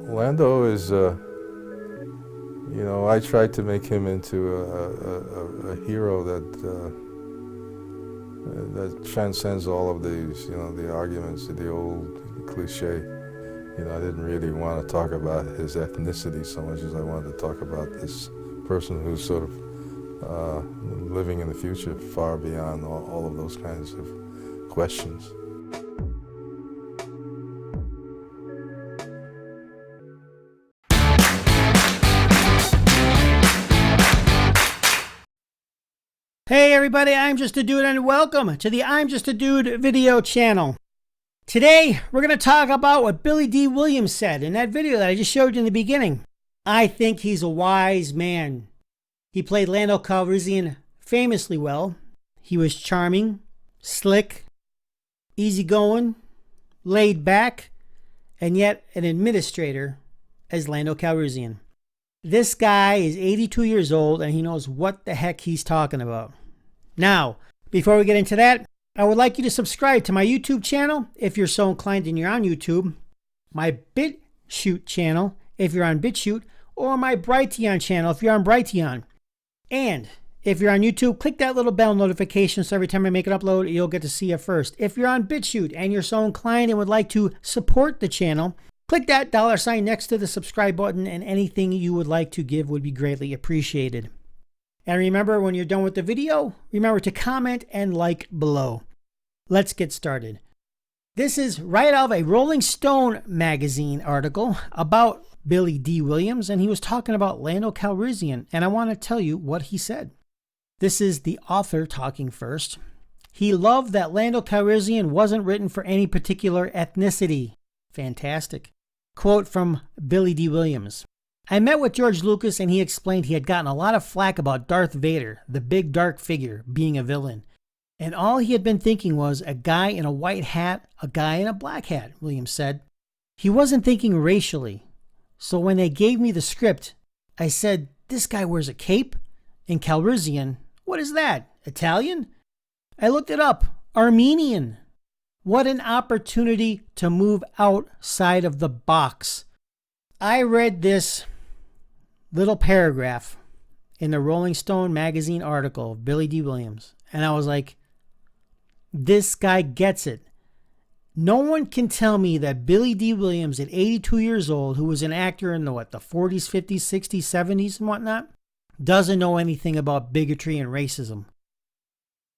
Lando is, I tried to make him into a hero that transcends all of these, the arguments, the old cliche. I didn't really want to talk about his ethnicity so much as I wanted to talk about this person who's sort of living in the future far beyond all of those kinds of questions. Hey everybody, I'm Just a Dude and welcome to the I'm Just a Dude video channel. Today, we're going to talk about what Billy Dee Williams said in that video that I just showed you in the beginning. I think he's a wise man. He played Lando Calrissian famously well. He was charming, slick, easygoing, laid back, and yet an administrator as Lando Calrissian. This guy is 82 years old and he knows what the heck he's talking about. Now, before we get into that, I would like you to subscribe to my YouTube channel if you're so inclined and you're on YouTube, my BitChute channel if you're on BitChute, or my Brighteon channel if you're on Brighteon. And if you're on YouTube, click that little bell notification so every time I make an upload, you'll get to see it first. If you're on BitChute and you're so inclined and would like to support the channel, click that $ next to the subscribe button, and anything you would like to give would be greatly appreciated. And remember, when you're done with the video, remember to comment and like below. Let's get started. This is right out of a Rolling Stone magazine article about Billy Dee Williams, and he was talking about Lando Calrissian, and I want to tell you what he said. This is the author talking first. He loved that Lando Calrissian wasn't written for any particular ethnicity. Fantastic. Quote from Billy Dee Williams. I met with George Lucas and he explained he had gotten a lot of flack about Darth Vader, the big dark figure, being a villain. And all he had been thinking was a guy in a white hat, a guy in a black hat, Williams said. He wasn't thinking racially. So when they gave me the script, I said, this guy wears a cape? And Calrissian, what is that? Italian? I looked it up. Armenian. What an opportunity to move outside of the box. I read this little paragraph in the Rolling Stone magazine article of Billy Dee Williams, and I was like, this guy gets it. No one can tell me that Billy Dee Williams at 82 years old, who was an actor in the 40s, 50s, 60s, 70s and whatnot, doesn't know anything about bigotry and racism.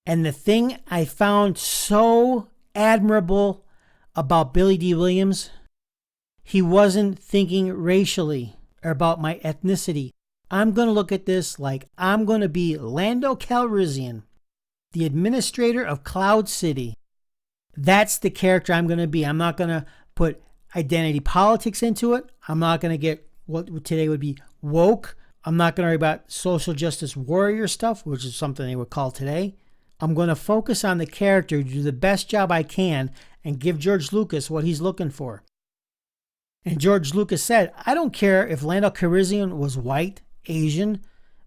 And the thing I found so admirable about Billy Dee Williams, he wasn't thinking racially or about my ethnicity. I'm going to look at this like I'm going to be Lando Calrissian, the administrator of Cloud City. That's the character I'm going to be. I'm not going to put identity politics into it. I'm not going to get what today would be woke. I'm not going to worry about social justice warrior stuff, which is something they would call today. I'm going to focus on the character, do the best job I can, and give George Lucas what he's looking for. And George Lucas said, I don't care if Lando Calrissian was white, Asian,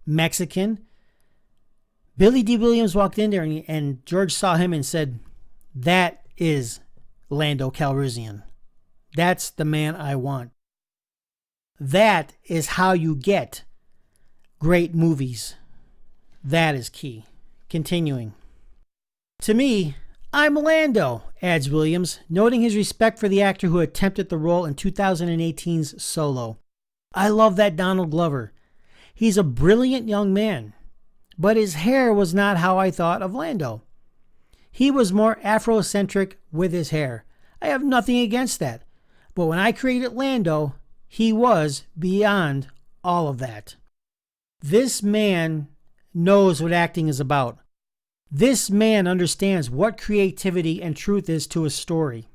Mexican. Billy Dee Williams walked in there and George saw him and said, that is Lando Calrissian. That's the man I want. That is how you get great movies. That is key. Continuing. To me, I'm Lando, adds Williams, noting his respect for the actor who attempted the role in 2018's Solo. I love that Donald Glover. He's a brilliant young man, but his hair was not how I thought of Lando. He was more Afrocentric with his hair. I have nothing against that, but when I created Lando, he was beyond all of that. This man knows what acting is about. This man understands what creativity and truth is to a story.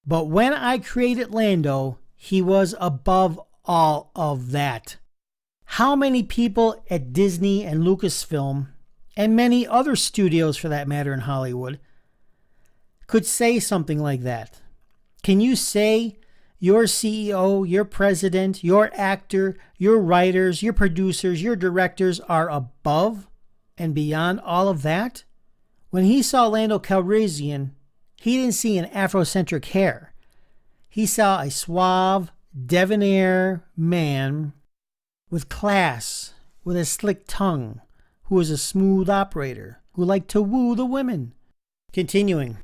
But when I created Lando, he was above all of that. How many people at Disney and Lucasfilm, and many other studios for that matter in Hollywood, could say something like that? Can you say your CEO, your president, your actor, your writers, your producers, your directors are above and beyond all of that? When he saw Lando Calrissian, he didn't see an Afrocentric hair. He saw a suave, debonair man with class, with a slick tongue, who was a smooth operator, who liked to woo the women. Continuing.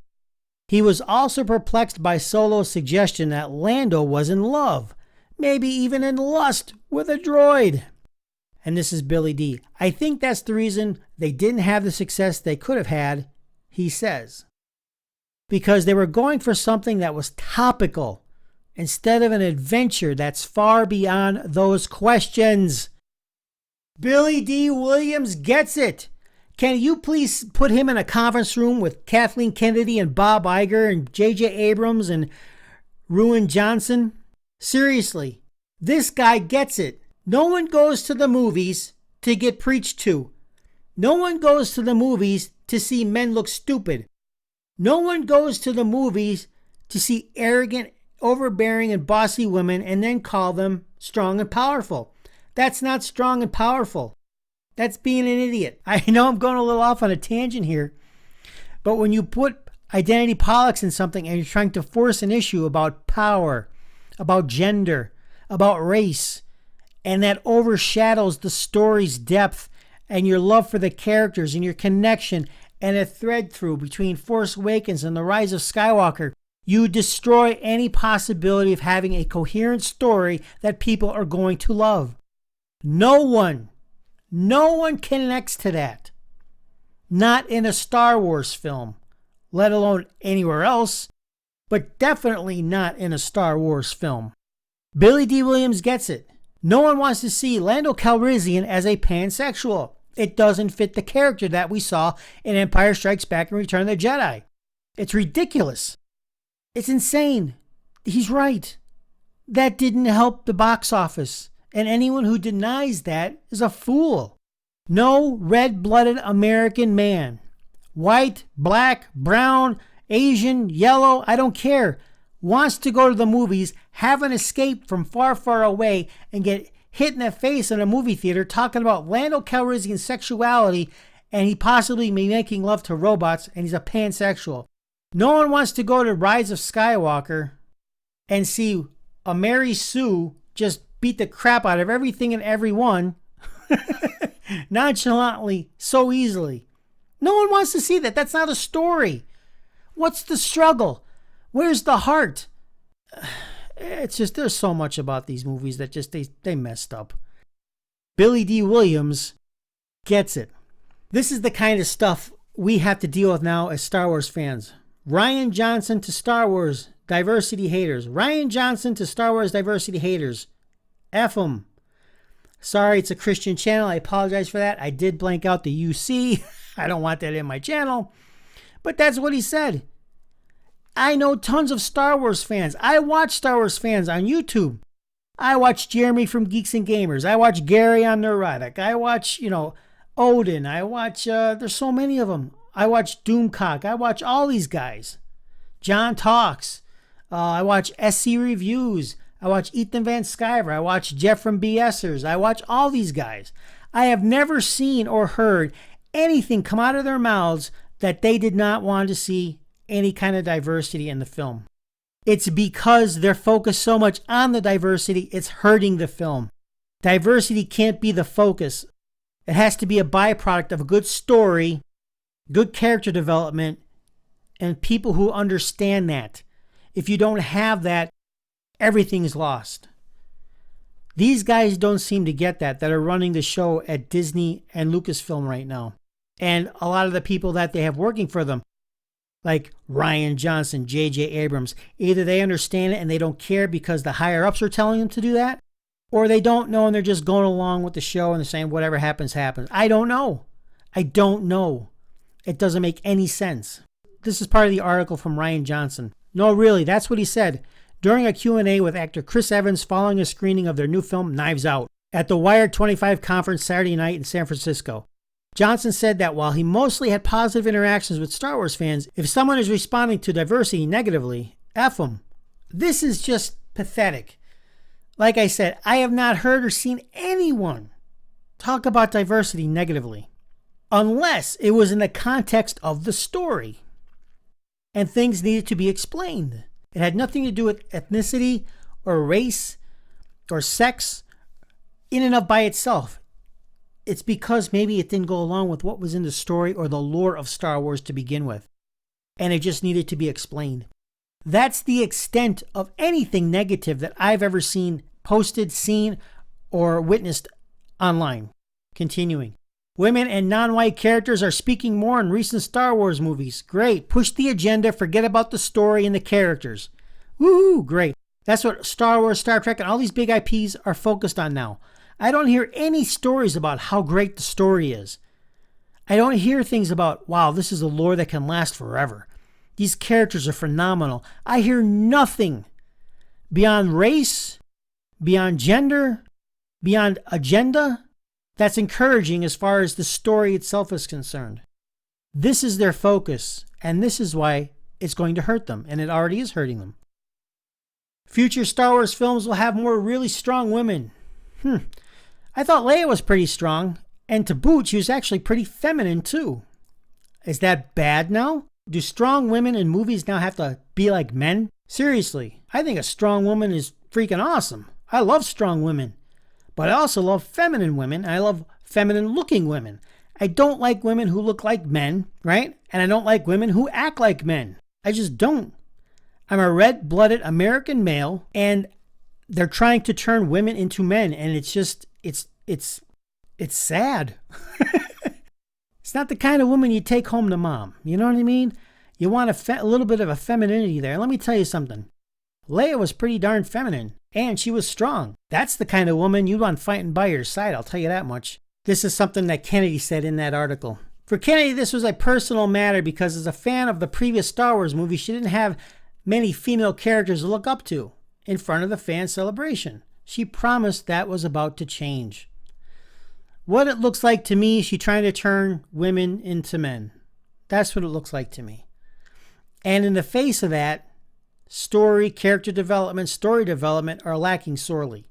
He was also perplexed by Solo's suggestion that Lando was in love, maybe even in lust, with a droid. And this is Billy D. I think that's the reason they didn't have the success they could have had, he says. Because they were going for something that was topical, instead of an adventure that's far beyond those questions. Billy D. Williams gets it. Can you please put him in a conference room with Kathleen Kennedy and Bob Iger and J.J. Abrams and Ruin Johnson? Seriously, this guy gets it. No one goes to the movies to get preached to. No one goes to the movies to see men look stupid. No one goes to the movies to see arrogant, overbearing, and bossy women and then call them strong and powerful. That's not strong and powerful. That's being an idiot. I know I'm going a little off on a tangent here, but when you put identity politics in something and you're trying to force an issue about power, about gender, about race, and that overshadows the story's depth and your love for the characters and your connection and a thread through between Force Awakens and the Rise of Skywalker, you destroy any possibility of having a coherent story that people are going to love. No one connects to that. Not in a Star Wars film, let alone anywhere else, but definitely not in a Star Wars film. Billy D. Williams gets it. No one wants to see Lando Calrissian as a pansexual. It doesn't fit the character that we saw in Empire Strikes Back and Return of the Jedi. It's ridiculous. It's insane. He's right. That didn't help the box office. And anyone who denies that is a fool. No red-blooded American man, white, black, brown, Asian, yellow, I don't care, wants to go to the movies, have an escape from far, far away, and get hit in the face in a movie theater talking about Lando Calrissian's sexuality and he possibly be making love to robots and he's a pansexual. No one wants to go to Rise of Skywalker and see a Mary Sue just beat the crap out of everything and everyone nonchalantly, so easily. No one wants to see that. That's not a story. What's the struggle? Where's the heart? It's just, there's so much about these movies that just, they messed up. Billy D. Williams gets it. This is the kind of stuff we have to deal with now as Star Wars fans. Rian Johnson to Star Wars diversity haters. Rian Johnson to Star Wars diversity haters. F them. Sorry, it's a Christian channel. I apologize for that. I did blank out the UC. I don't want that in my channel. But that's what he said. I know tons of Star Wars fans. I watch Star Wars fans on YouTube. I watch Jeremy from Geeks and Gamers. I watch Gary on Neurotic. I watch, Odin. I watch, there's so many of them. I watch Doomcock. I watch all these guys. John Talks. I watch SC Reviews. I watch Ethan Van Sciver. I watch Jeff from BSers. I watch all these guys. I have never seen or heard anything come out of their mouths that they did not want to see any kind of diversity in the film. It's because they're focused so much on the diversity, it's hurting the film. Diversity can't be the focus. It has to be a byproduct of a good story, good character development, and people who understand that. If you don't have that, everything's lost. These guys don't seem to get that are running the show at Disney and Lucasfilm right now. And a lot of the people that they have working for them, like Rian Johnson, J.J. Abrams, either they understand it and they don't care because the higher-ups are telling them to do that, or they don't know and they're just going along with the show and they're saying whatever happens, happens. I don't know. It doesn't make any sense. This is part of the article from Rian Johnson. No, really, that's what he said during a Q&A with actor Chris Evans following a screening of their new film, Knives Out, at the Wired 25 conference Saturday night in San Francisco. Johnson said that while he mostly had positive interactions with Star Wars fans, if someone is responding to diversity negatively, F them. This is just pathetic. Like I said, I have not heard or seen anyone talk about diversity negatively, unless it was in the context of the story and things needed to be explained. It had nothing to do with ethnicity or race or sex in and of by itself. It's because maybe it didn't go along with what was in the story or the lore of Star Wars to begin with, and it just needed to be explained. That's the extent of anything negative that I've ever seen posted, seen, or witnessed online. Continuing. Women and non-white characters are speaking more in recent Star Wars movies. Great. Push the agenda. Forget about the story and the characters. Woohoo! Great. That's what Star Wars, Star Trek, and all these big IPs are focused on now. I don't hear any stories about how great the story is. I don't hear things about, wow, this is a lore that can last forever. These characters are phenomenal. I hear nothing beyond race, beyond gender, beyond agenda that's encouraging as far as the story itself is concerned. This is their focus, and this is why it's going to hurt them, and it already is hurting them. Future Star Wars films will have more really strong women. I thought Leia was pretty strong, and to boot, she was actually pretty feminine too. Is that bad now? Do strong women in movies now have to be like men? Seriously, I think a strong woman is freaking awesome. I love strong women. But I also love feminine women. I love feminine looking women. I don't like women who look like men, right? And I don't like women who act like men. I just don't. I'm a red-blooded American male, and they're trying to turn women into men, and it's just, it's sad. It's not the kind of woman you take home to mom. You know what I mean? You want a little bit of a femininity there. Let me tell you something. Leia was pretty darn feminine, and she was strong. That's the kind of woman you'd want fighting by your side, I'll tell you that much. This is something that Kennedy said in that article. For Kennedy, this was a personal matter because as a fan of the previous Star Wars movie, she didn't have many female characters to look up to in front of the fan celebration. She promised that was about to change. What it looks like to me, she's trying to turn women into men. That's what it looks like to me. And in the face of that, story, character development, story development are lacking sorely.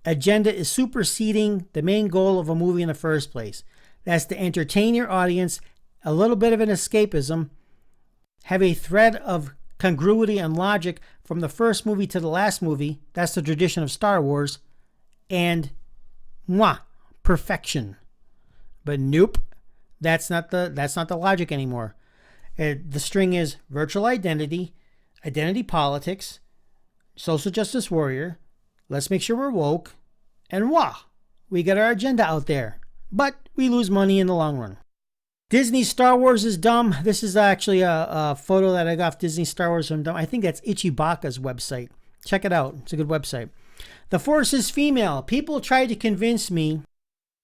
Agenda is superseding the main goal of a movie in the first place. That's to entertain your audience, a little bit of an escapism, have a thread of congruity and logic from the first movie to the last movie. That's the tradition of Star Wars. And perfection. But nope, that's not the logic anymore. The string is virtual identity, identity politics, social justice warrior. Let's make sure we're woke, and we got our agenda out there. But we lose money in the long run. Disney Star Wars is dumb. This is actually a photo that I got off Disney Star Wars from dumb. I think that's Ichibaka's website. Check it out. It's a good website. The Force is female. People tried to convince me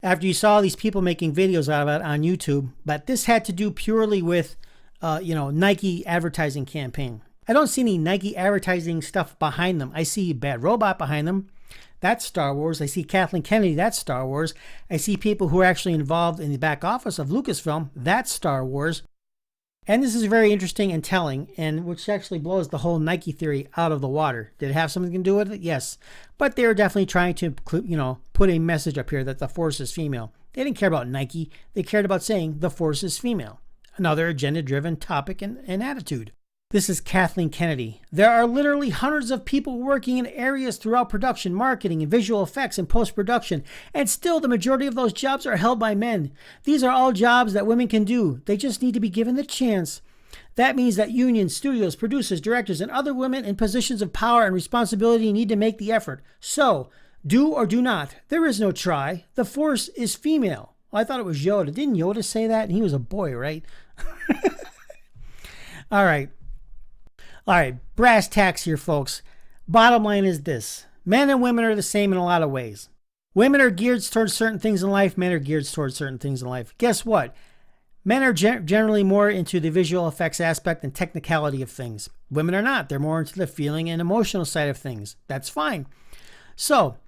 after you saw these people making videos out of it on YouTube, but this had to do purely with, Nike advertising campaign. I don't see any Nike advertising stuff behind them. I see Bad Robot behind them. That's Star Wars. I see Kathleen Kennedy. That's Star Wars. I see people who are actually involved in the back office of Lucasfilm. That's Star Wars. And this is very interesting and telling, and which actually blows the whole Nike theory out of the water. Did it have something to do with it? Yes. But they were definitely trying to, put a message up here that the Force is female. They didn't care about Nike. They cared about saying the Force is female. Another agenda-driven topic and attitude. This is Kathleen Kennedy. There are literally hundreds of people working in areas throughout production, marketing, and visual effects and post-production, and still the majority of those jobs are held by men. These are all jobs that women can do. They just need to be given the chance. That means that unions, studios, producers, directors, and other women in positions of power and responsibility need to make the effort. So, do or do not. There is no try. The Force is female. Well, I thought it was Yoda. Didn't Yoda say that? And he was a boy, right? All right, brass tacks here, folks. Bottom line is this. Men and women are the same in a lot of ways. Women are geared towards certain things in life. Men are geared towards certain things in life. Guess what? Men are generally more into the visual effects aspect and technicality of things. Women are not. They're more into the feeling and emotional side of things. That's fine. So,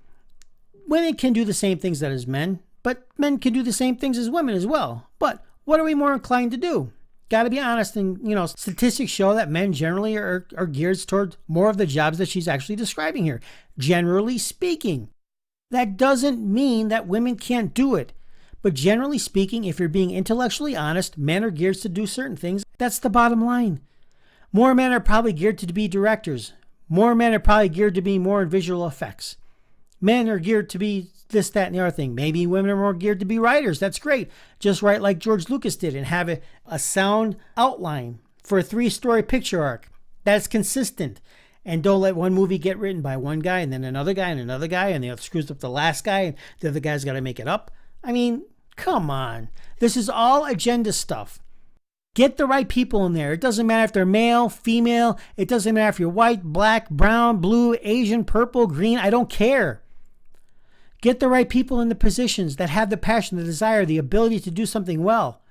women can do the same things that as men, but men can do the same things as women as well. But what are we more inclined to do? Got to be honest, and statistics show that men generally are geared toward more of the jobs that she's actually describing here. Generally speaking, that doesn't mean that women can't do it. But generally speaking, if you're being intellectually honest, men are geared to do certain things. That's the bottom line. More men are probably geared to be directors. More men are probably geared to be more in visual effects. Men are geared to be this, that, and the other thing. Maybe women are more geared to be writers. That's great. Just write like George Lucas did and have a sound outline for a 3-story picture arc that's consistent. And don't let one movie get written by one guy and then another guy and another guy and the other screws up the last guy and the other guy's got to make it up. I mean, come on. This is all agenda stuff. Get the right people in there. It doesn't matter if they're male, female. It doesn't matter if you're white, black, brown, blue, Asian, purple, green. I don't care. Get the right people in the positions that have the passion, the desire, the ability to do something well.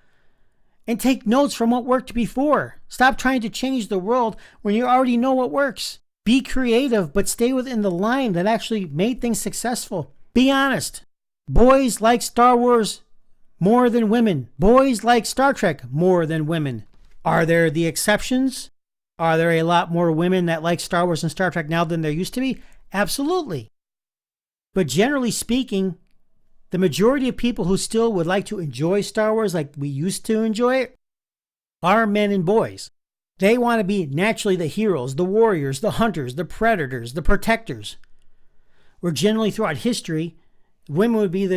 And take notes from what worked before. Stop trying to change the world when you already know what works. Be creative, but stay within the line that actually made things successful. Be honest. Boys like Star Wars more than women. Boys like Star Trek more than women. Are there the exceptions? Are there a lot more women that like Star Wars and Star Trek now than there used to be? Absolutely. But generally speaking, the majority of people who still would like to enjoy Star Wars like we used to enjoy it are men and boys. They want to be naturally the heroes, the warriors, the hunters, the predators, the protectors. Where generally throughout history, women would be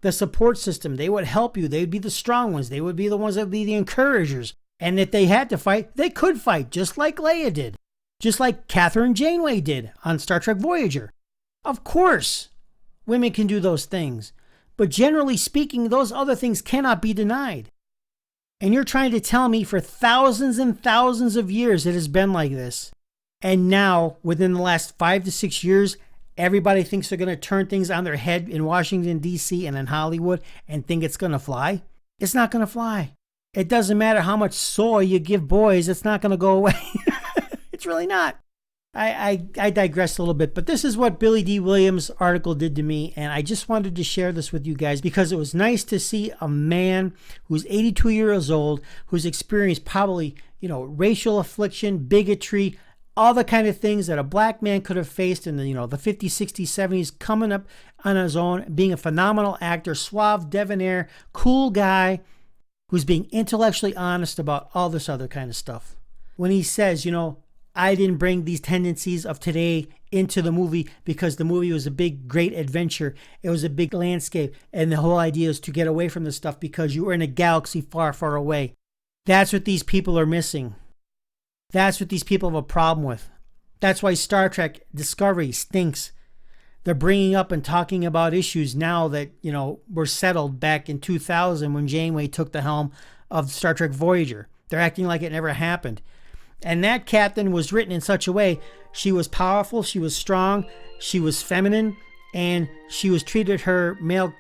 the support system. They would help you. They would be the strong ones. They would be the ones that would be the encouragers. And if they had to fight, they could fight, just like Leia did. Just like Catherine Janeway did on Star Trek Voyager. Of course, women can do those things. But generally speaking, those other things cannot be denied. And you're trying to tell me for thousands and thousands of years it has been like this. And now, within the last 5 to 6 years, everybody thinks they're going to turn things on their head in Washington, D.C. and in Hollywood and think it's going to fly. It's not going to fly. It doesn't matter how much soy you give boys, it's not going to go away. It's really not. I digress a little bit, but this is what Billy Dee Williams' article did to me, and I just wanted to share this with you guys because it was nice to see a man who's 82 years old, who's experienced probably, racial affliction, bigotry, all the kind of things that a black man could have faced in the 50s, 60s, 70s, coming up on his own, being a phenomenal actor, suave, debonair, cool guy who's being intellectually honest about all this other kind of stuff. When he says, I didn't bring these tendencies of today into the movie because the movie was a big, great adventure. It was a big landscape. And the whole idea is to get away from this stuff because you were in a galaxy far, far away. That's what these people are missing. That's what these people have a problem with. That's why Star Trek Discovery stinks. They're bringing up and talking about issues now that, were settled back in 2000 when Janeway took the helm of Star Trek Voyager. They're acting like it never happened. And that captain was written in such a way, she was powerful, she was strong, she was feminine, and she was treated her male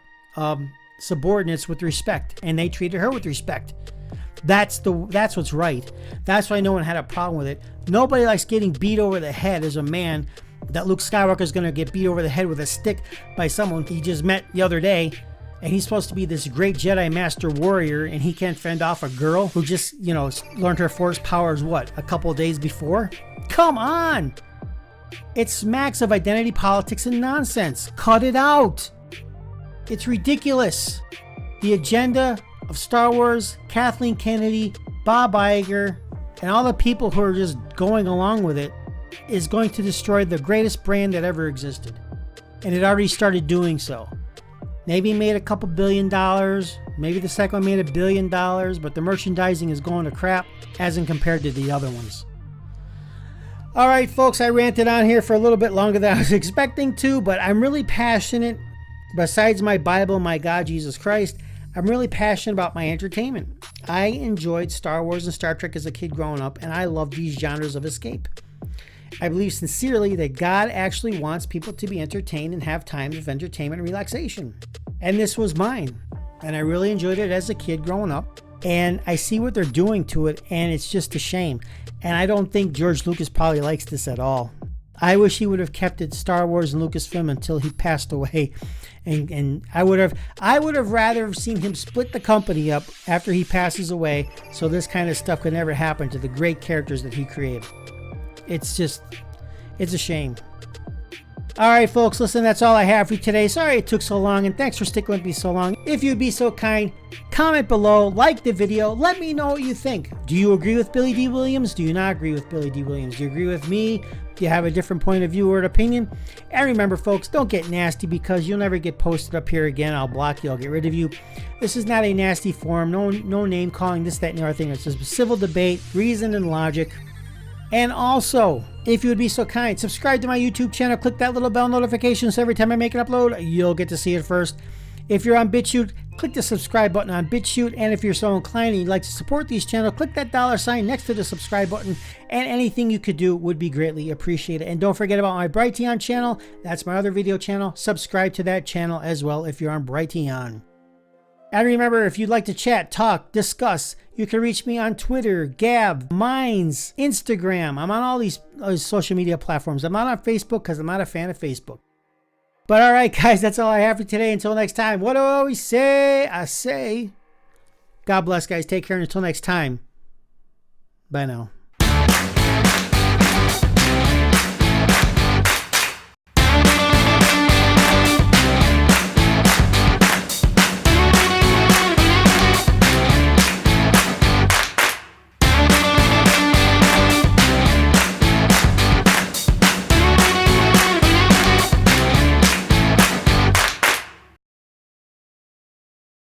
subordinates with respect, and they treated her with respect. That's what's right. That's why no one had a problem with it. Nobody likes getting beat over the head as a man that Luke Skywalker is going to get beat over the head with a stick by someone he just met the other day. And he's supposed to be this great Jedi Master warrior, and he can't fend off a girl who just, learned her force powers, a couple of days before? Come on! It smacks of identity politics and nonsense. Cut it out! It's ridiculous. The agenda of Star Wars, Kathleen Kennedy, Bob Iger, and all the people who are just going along with it is going to destroy the greatest brand that ever existed. And it already started doing so. Maybe made a couple $1 billion. Maybe the second one made $1 billion, but the merchandising is going to crap as in compared to the other ones. All right, folks, I ranted on here for a little bit longer than I was expecting to, but I'm really passionate. Besides my Bible, my God, Jesus Christ, I'm really passionate about my entertainment. I enjoyed Star Wars and Star Trek as a kid growing up, and I love these genres of escape. I believe sincerely that God actually wants people to be entertained and have times of entertainment and relaxation. And this was mine. And I really enjoyed it as a kid growing up. And I see what they're doing to it, and it's just a shame. And I don't think George Lucas probably likes this at all. I wish he would have kept it Star Wars and Lucasfilm until he passed away. And I would have rather seen him split the company up after he passes away so this kind of stuff could never happen to the great characters that he created. It's a shame. All right, folks, listen, that's all I have for you today. Sorry it took so long, and thanks for sticking with me so long. If you'd be so kind, comment below, like the video, let me know what you think. Do you agree with Billy Dee Williams? Do you not agree with Billy Dee Williams? Do you agree with me, If you have a different point of view or opinion. And remember, folks, don't get nasty because you'll never get posted up here again. I'll block you. I'll get rid of you. This is not a nasty forum. No name calling, this, that, and the other thing. It's just civil debate, reason, and logic. And also, if you would be so kind, subscribe to my YouTube channel. Click that little bell notification so every time I make an upload, you'll get to see it first. If you're on BitChute, click the subscribe button on BitChute. And if you're so inclined and you'd like to support these channels, click that $ next to the subscribe button. And anything you could do would be greatly appreciated. And don't forget about my Brighteon channel. That's my other video channel. Subscribe to that channel as well if you're on Brighteon. And remember, if you'd like to chat, talk, discuss, you can reach me on Twitter, Gab, Minds, Instagram. I'm on all these social media platforms. I'm not on Facebook because I'm not a fan of Facebook. But all right, guys, that's all I have for today. Until next time, what do I always say? I say, God bless, guys. Take care. And until next time, bye now.